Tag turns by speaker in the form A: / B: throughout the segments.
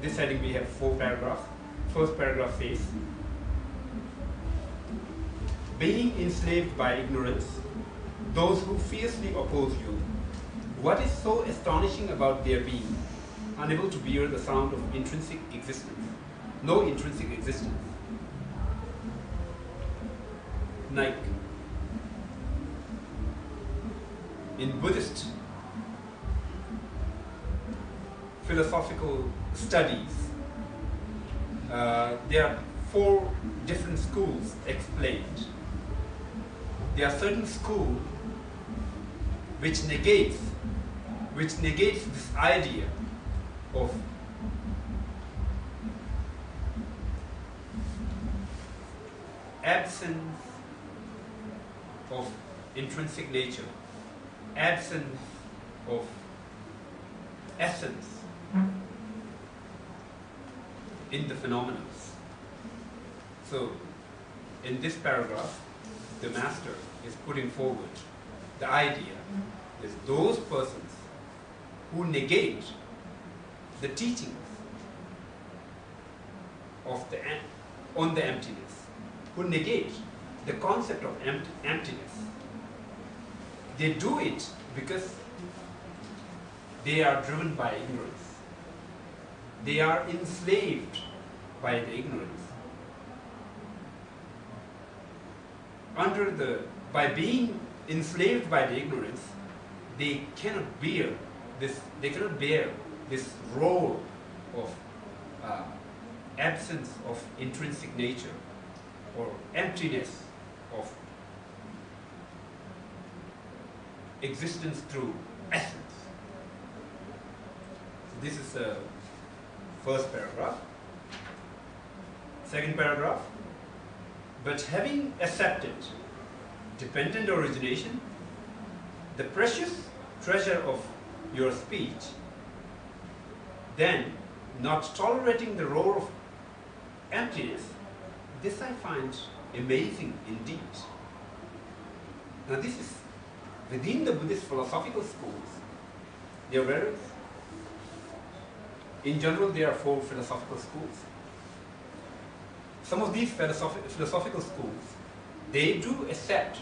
A: this heading we have 4 paragraphs. First paragraph says, being enslaved by ignorance, those who fiercely oppose you, what is so astonishing about their being, unable to bear the sound of intrinsic existence? No intrinsic existence. Like in Buddhist philosophical studies, there are 4 different schools explained. There are certain schools which negates this idea of absence of intrinsic nature, absence of essence in the phenomena. So, in this paragraph, the master is putting forward the idea that those persons who negate the teachings of on the emptiness, who negate the concept of emptiness, they do it because they are driven by ignorance. They are enslaved by the ignorance. By being enslaved by the ignorance, they cannot bear this role of absence of intrinsic nature or emptiness of existence through essence. So this is the first paragraph. Second paragraph. But having accepted dependent origination, the precious treasure of your speech, then not tolerating the role of emptiness, this I find amazing indeed. Now this is within the Buddhist philosophical schools. There are various. In general, there are 4 philosophical schools. Some of these philosophical schools, they do accept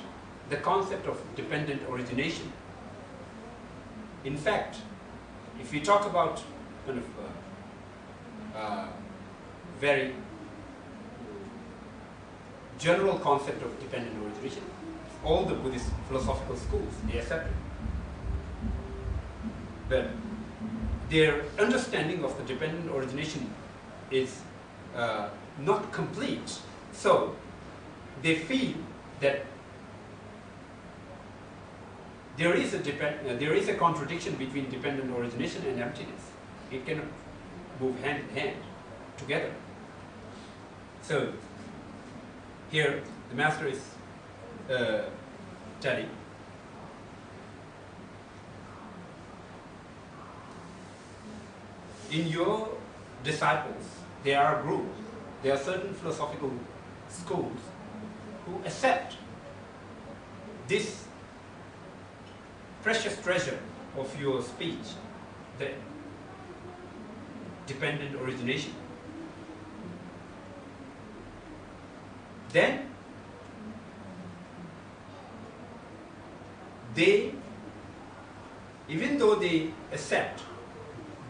A: the concept of dependent origination. In fact, if we talk about kind of very general concept of dependent origination, all the Buddhist philosophical schools, they accept it. But their understanding of the dependent origination is not complete, so they feel that there is a contradiction between dependent origination and emptiness. It cannot move hand in hand together. So here the master is telling in your disciples there are groups. There are certain philosophical schools who accept this precious treasure of your speech, the dependent origination. Then they, even though they accept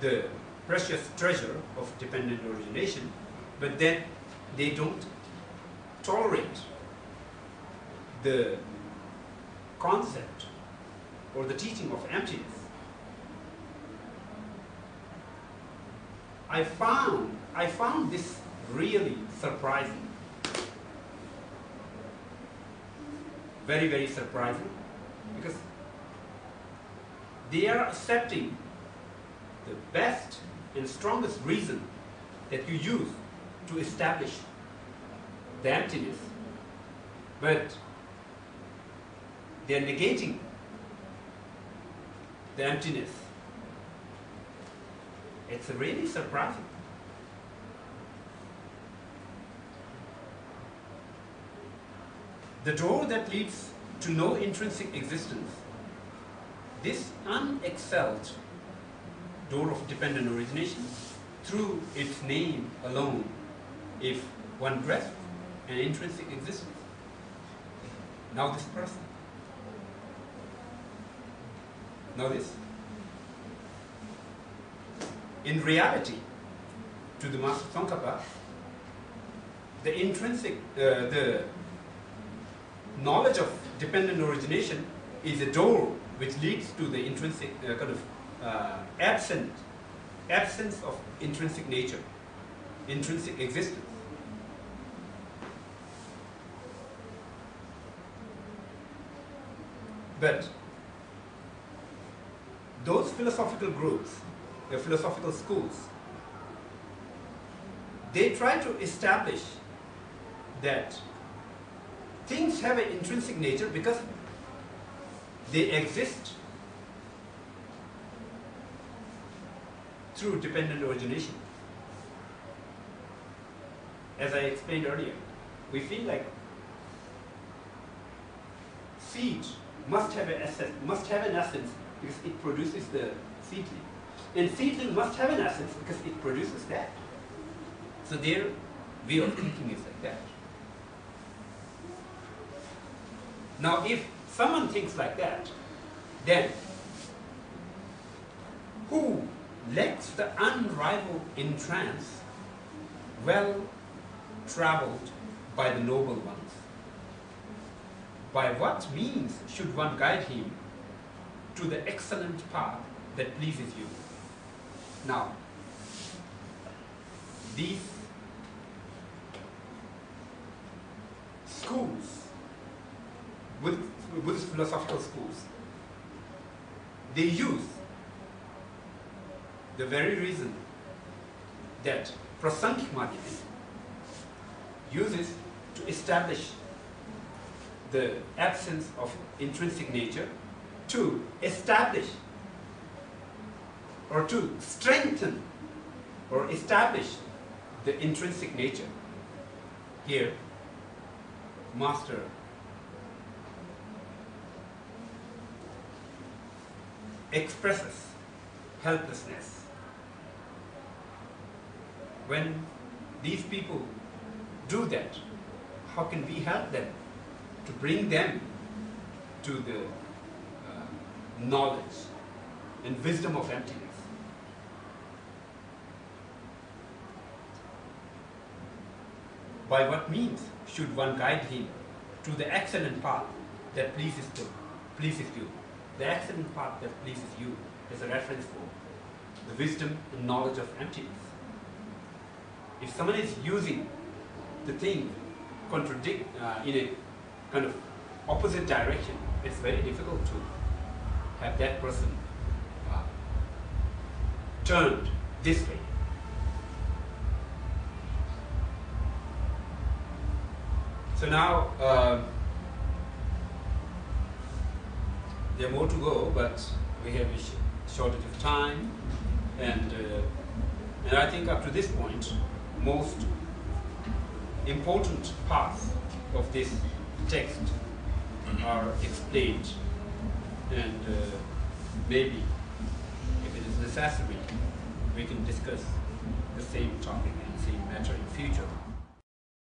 A: the precious treasure of dependent origination, but then they don't tolerate the concept or the teaching of emptiness. I found this really surprising. Very, very surprising, because they are accepting the best and strongest reason that you use to establish the emptiness, but they are negating the emptiness. It's really surprising. The door that leads to no intrinsic existence, this unexcelled door of dependent origination, through its name alone if one grasps an intrinsic existence. Now this person. Now this. In reality, to the Master Tsongkhapa, the intrinsic, the knowledge of dependent origination is a door which leads to the intrinsic absence of intrinsic nature, intrinsic existence. But those philosophical groups, the philosophical schools, they try to establish that things have an intrinsic nature because they exist through dependent origination. As I explained earlier, we feel like seed must have an essence because it produces the seedling. And seedling must have an essence because it produces that. So their way of thinking is like that. Now if someone thinks like that, then who lacks the unrivaled intrinsic, well traveled by the noble ones? By what means should one guide him to the excellent path that pleases you? Now, these schools, Buddhist philosophical schools, they use the very reason that Prasangik Madhyamika uses to establish the absence of intrinsic nature, to establish or to strengthen or establish the intrinsic nature. Here, Master expresses helplessness. When these people do that, how can we help them to bring them to the knowledge and wisdom of emptiness? By what means should one guide him to the excellent path that pleases you? The excellent path that pleases you is a reference for the wisdom and knowledge of emptiness. If someone is using the thing in a kind of opposite direction, it's very difficult to have that person turned this way. So now there are more to go, but we have a shortage of time, and I think up to this point, most important parts of this text are explained, and maybe if it is necessary, we can discuss the same topic and same matter in future.